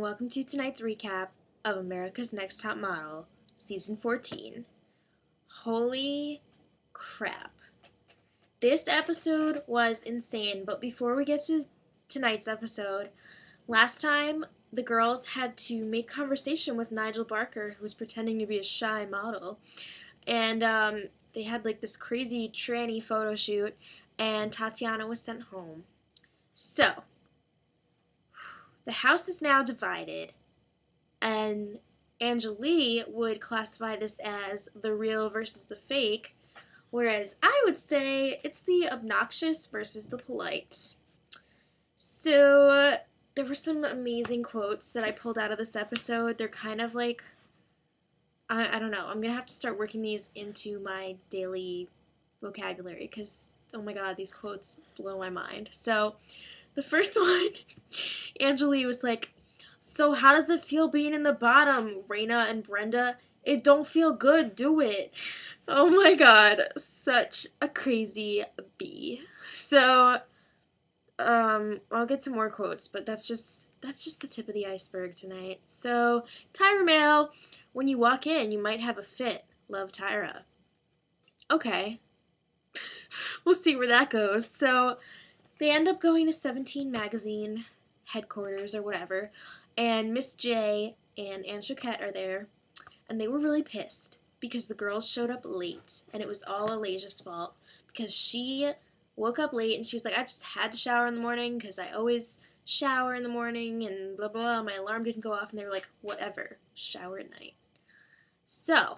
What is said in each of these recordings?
and welcome to tonight's recap of America's Next Top Model, Season 14. Holy crap. This episode was insane, but before we get to tonight's episode, last time the girls had to make conversation with Nigel Barker, who was pretending to be a shy model, and they had like this crazy tranny photo shoot, and Tatiana was sent home. So, the house is now divided, and Angelique would classify this as the real versus the fake, whereas I would say it's the obnoxious versus the polite. So there were some amazing quotes that I pulled out of this episode. They're kind of like, I don't know, I'm going to have to start working these into my daily vocabulary because, oh my god, these quotes blow my mind. So the first one, Angelique was like, "So how does it feel being in the bottom, Raina and Brenda? It don't feel good, do it?" Oh my god, such a crazy bee. So, I'll get to more quotes, but that's just the tip of the iceberg tonight. So, Tyra Mail, when you walk in, you might have a fit. Love, Tyra. Okay. We'll see where that goes. So, they end up going to 17 Magazine headquarters or whatever, and Miss J and Anne Choquette are there, and they were really pissed because the girls showed up late, and it was all Alaja's fault because she woke up late and she was like, "I just had to shower in the morning because I always shower in the morning and blah blah blah, my alarm didn't go off," and they were like, "Whatever, shower at night." So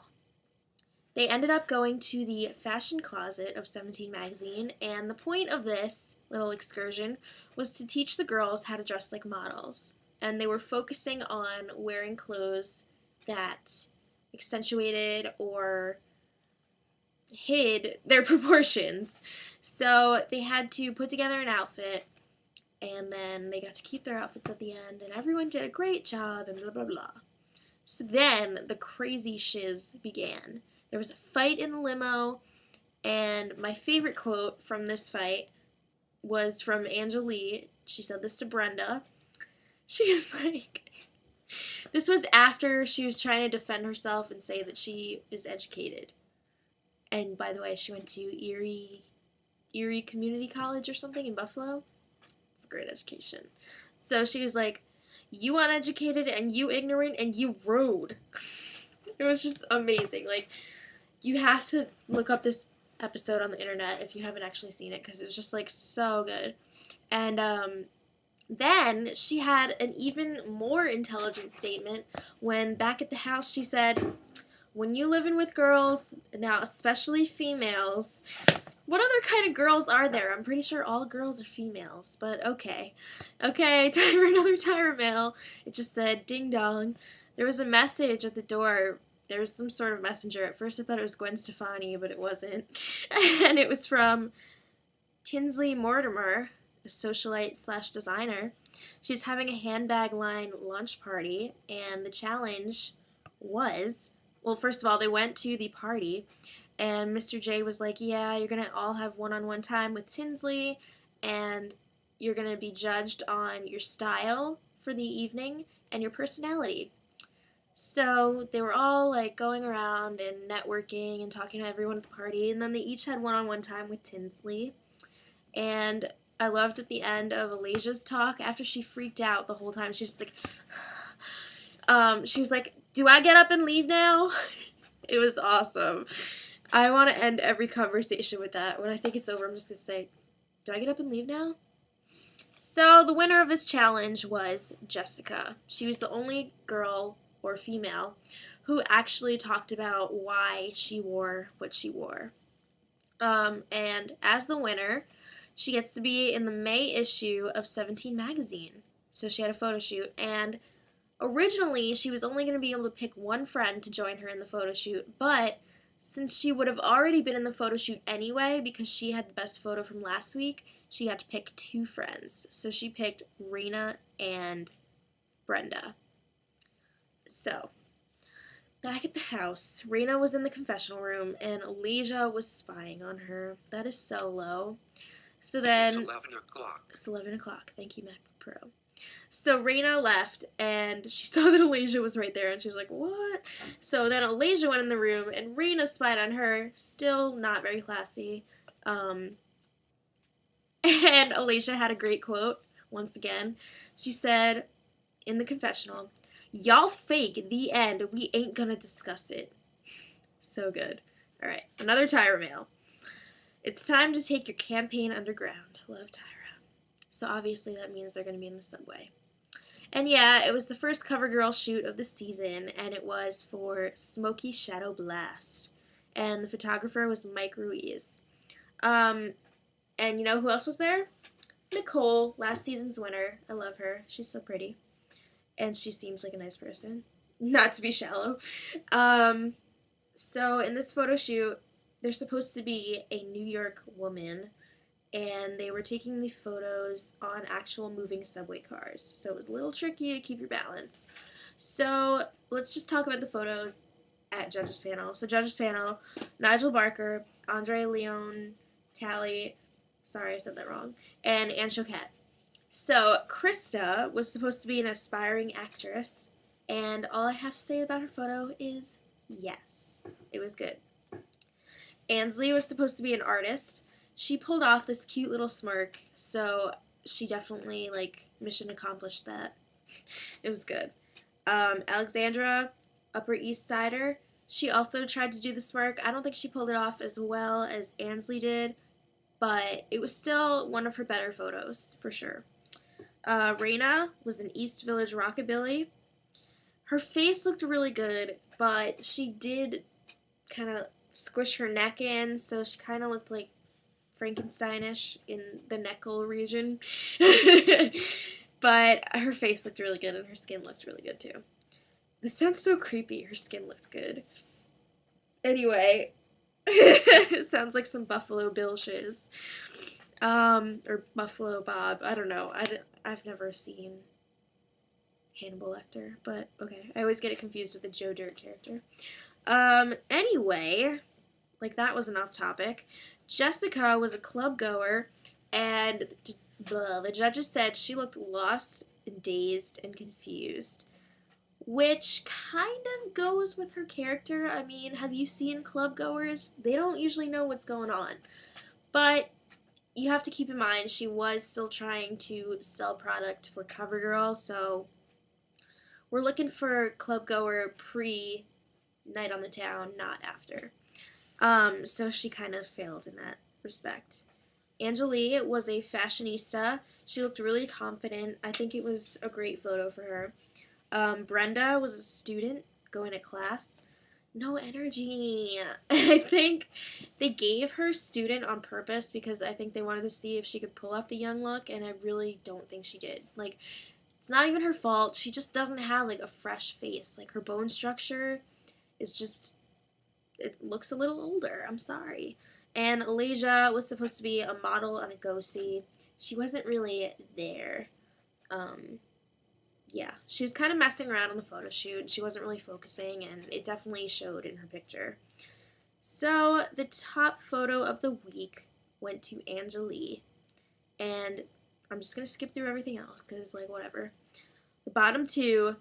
they ended up going to the fashion closet of 17 Magazine, and the point of this little excursion was to teach the girls how to dress like models. And they were focusing on wearing clothes that accentuated or hid their proportions. So they had to put together an outfit, and then they got to keep their outfits at the end, and everyone did a great job, and blah, blah, blah. So then the crazy shiz began. There was a fight in the limo, and my favorite quote from this fight was from Angelique. She said this to Brenda. She was like, this was after she was trying to defend herself and say that she is educated. And by the way, she went to Erie Community College or something in Buffalo. It's a great education. So she was like, "You uneducated and you ignorant and you rude." It was just amazing. Like, you have to look up this episode on the internet if you haven't actually seen it because it was just like so good. And then she had an even more intelligent statement when back at the house she said, "When you living with girls, now especially females," what other kind of girls are there? I'm pretty sure all girls are females, but okay. Okay, time for another Tyra Mail. It just said, "Ding dong." There was a message at the door. There was some sort of messenger. At first I thought it was Gwen Stefani, but it wasn't. And it was from Tinsley Mortimer, a socialite slash designer. She was having a handbag line launch party, and the challenge was, well, first of all, they went to the party, and Mr. J was like, "Yeah, you're going to all have one-on-one time with Tinsley, and you're going to be judged on your style for the evening and your personality." So they were all like going around and networking and talking to everyone at the party, and then they each had one-on-one time with Tinsley. And I loved at the end of Alaja's talk, after she freaked out the whole time, she was like, she was like, "Do I get up and leave now?" It was awesome. I want to end every conversation with that. When I think it's over, I'm just going to say, "Do I get up and leave now?" So the winner of this challenge was Jessica. She was the only girl or female who actually talked about why she wore what she wore. And as the winner, she gets to be in the May issue of 17 Magazine. So she had a photo shoot, and originally she was only going to be able to pick one friend to join her in the photo shoot, but since she would have already been in the photo shoot anyway because she had the best photo from last week, she had to pick two friends. So she picked Raina and Brenda. So, back at the house, Raina was in the confessional room, and Alaja was spying on her. That is so low. So then, It's 11 o'clock. It's 11 o'clock. Thank you, MacBook Pro. So Raina left, and she saw that Alasia was right there, and she was like, what? So then Alasia went in the room, and Raina spied on her, still not very classy. And Alasia had a great quote, once again. She said in the confessional, y'all fake the end, we ain't gonna discuss it. So good. Alright, another Tyra mail. It's time to take your campaign underground. Love Tyra. So obviously that means they're gonna be in the subway. And yeah, it was the first CoverGirl shoot of the season, and it was for Smoky Shadow Blast. And the photographer was Mike Ruiz. And you know who else was there? Nicole, last season's winner. I love her. She's so pretty. And she seems like a nice person. Not to be shallow. So in this photo shoot, there's supposed to be a New York woman, and they were taking the photos on actual moving subway cars. So it was a little tricky to keep your balance. So let's just talk about the photos at Judges Panel. So Judges Panel, Nigel Barker, Andre Leon Talley, sorry I said that wrong, and Anne Choquette. So Krista was supposed to be an aspiring actress, and all I have to say about her photo is yes, it was good. Ansley was supposed to be an artist. She pulled off this cute little smirk, so she definitely, like, mission accomplished that. It was good. Alexandra, Upper East Sider, she also tried to do the smirk. I don't think she pulled it off as well as Ansley did, but it was still one of her better photos, for sure. Raina was an East Village rockabilly. Her face looked really good, but she did kind of squish her neck in, so she kind of looked like Frankensteinish in the neckle region. But her face looked really good, and her skin looked really good too. This sounds so creepy. Her skin looked good. Anyway, it sounds like some Buffalo Bill shiz. Or Buffalo Bob. I don't know. I've never seen Hannibal Lecter, but okay. I always get it confused with the Joe Dirt character. Anyway, like that was an off topic. Jessica was a club goer, and the judges said she looked lost and dazed and confused, which kind of goes with her character. I mean, have you seen club goers? They don't usually know what's going on, but you have to keep in mind she was still trying to sell product for CoverGirl, so we're looking for club goer pre Night on the Town, not after. So she kind of failed in that respect. Angelique was a fashionista. She looked really confident. I think it was a great photo for her. Brenda was a student going to class. No energy. I think they gave her student on purpose because I think they wanted to see if she could pull off the young look, and I really don't think she did. Like, it's not even her fault. She just doesn't have, like, a fresh face. Like, her bone structure is just, it looks a little older. I'm sorry. And Alasia was supposed to be a model on a go-see. She wasn't really there. Yeah, she was kind of messing around on the photo shoot. She wasn't really focusing, and it definitely showed in her picture. So the top photo of the week went to Angelique, and I'm just going to skip through everything else because it's like whatever. The bottom two,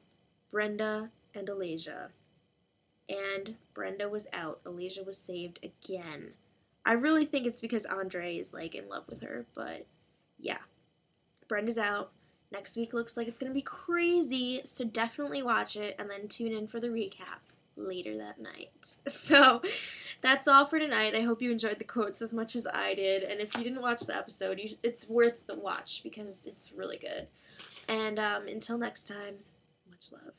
Brenda and Alasia. And Brenda was out. Alasia was saved again. I really think it's because Andre is like in love with her, but yeah. Brenda's out. Next week looks like it's going to be crazy, so definitely watch it and then tune in for the recap later that night. So that's all for tonight. I hope you enjoyed the quotes as much as I did, and if you didn't watch the episode, it's worth the watch because it's really good. And until next time, much love.